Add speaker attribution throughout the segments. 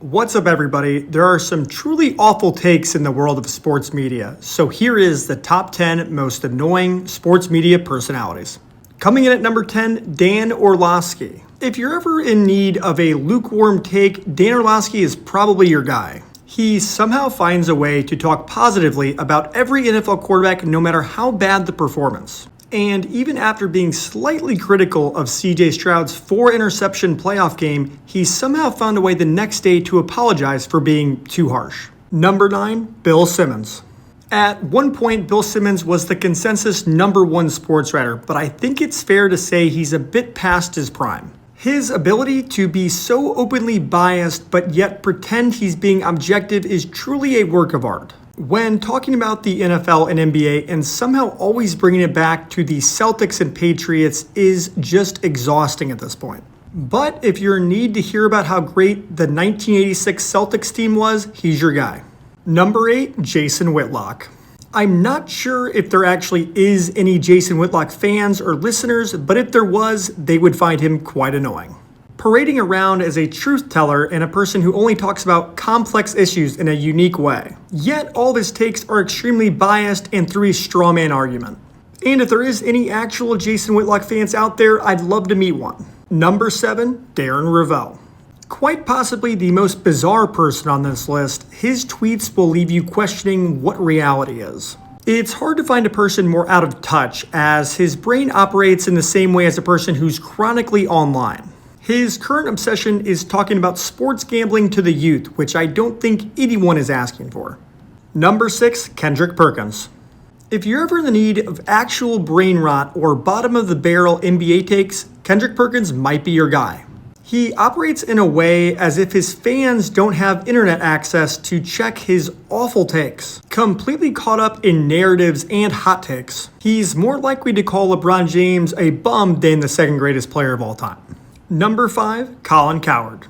Speaker 1: What's up, everybody? There are some truly awful takes in the world of sports media, so here is the top 10 most annoying sports media personalities. Coming in at number 10, Dan Orlovsky. If you're ever in need of a lukewarm take, Dan Orlovsky is probably your guy. He somehow finds a way to talk positively about every NFL quarterback no matter how bad the performance. And even after being slightly critical of CJ Stroud's 4-interception playoff game, he somehow found a way the next day to apologize for being too harsh. Number 9, Bill Simmons. At one point, Bill Simmons was the consensus number 1 sports writer, but I think it's fair to say he's a bit past his prime. His ability to be so openly biased but yet pretend he's being objective is truly a work of art. When talking about the NFL and NBA and somehow always bringing it back to the Celtics and Patriots is just exhausting at this point. But if you're in need to hear about how great the 1986 Celtics team was, he's your guy. Number 8, Jason Whitlock. I'm not sure if there actually is any Jason Whitlock fans or listeners, but if there was, they would find him quite annoying. Parading around as a truth teller and a person who only talks about complex issues in a unique way. Yet all of his takes are extremely biased and through a straw man argument. And if there is any actual Jason Whitlock fans out there, I'd love to meet one. Number 7, Darren Rovell. Quite possibly the most bizarre person on this list, his tweets will leave you questioning what reality is. It's hard to find a person more out of touch, as his brain operates in the same way as a person who's chronically online. His current obsession is talking about sports gambling to the youth, which I don't think anyone is asking for. Number 6, Kendrick Perkins. If you're ever in the need of actual brain rot or bottom of the barrel NBA takes, Kendrick Perkins might be your guy. He operates in a way as if his fans don't have internet access to check his awful takes. Completely caught up in narratives and hot takes. He's more likely to call LeBron James a bum than the second greatest player of all time. Number 5, Colin Cowherd.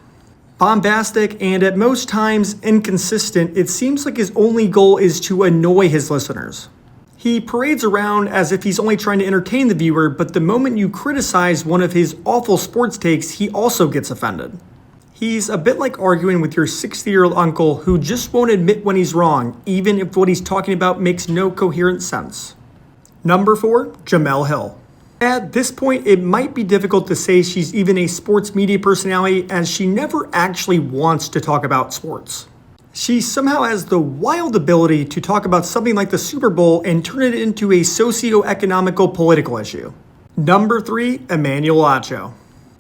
Speaker 1: Bombastic and at most times inconsistent, it seems like his only goal is to annoy his listeners. He parades around as if he's only trying to entertain the viewer, but the moment you criticize one of his awful sports takes, he also gets offended. He's a bit like arguing with your 60-year-old uncle who just won't admit when he's wrong, even if what he's talking about makes no coherent sense. Number 4, Jemele Hill. At this point, it might be difficult to say she's even a sports media personality, as she never actually wants to talk about sports. She somehow has the wild ability to talk about something like the Super Bowl and turn it into a socio-economical political issue. Number 3, Emmanuel Acho.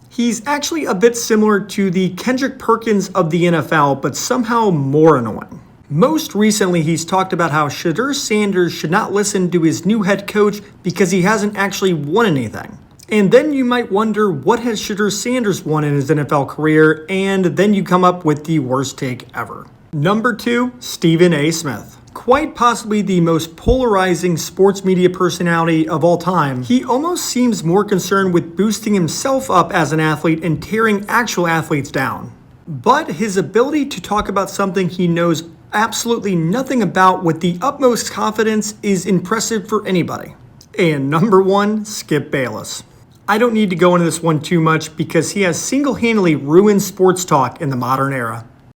Speaker 1: He's actually a bit similar to the Kendrick Perkins of the NFL, but somehow more annoying. Most recently, he's talked about how Shedeur Sanders should not listen to his new head coach because he hasn't actually won anything. And then you might wonder, what has Shedeur Sanders won in his NFL career? And then you come up with the worst take ever. Number 2, Stephen A. Smith. Quite possibly the most polarizing sports media personality of all time, he almost seems more concerned with boosting himself up as an athlete and tearing actual athletes down. But his ability to talk about something he knows absolutely nothing about with the utmost confidence is impressive for anybody. And number 1, Skip Bayless. I don't need to go into this one too much because he has single-handedly ruined sports talk in the modern era.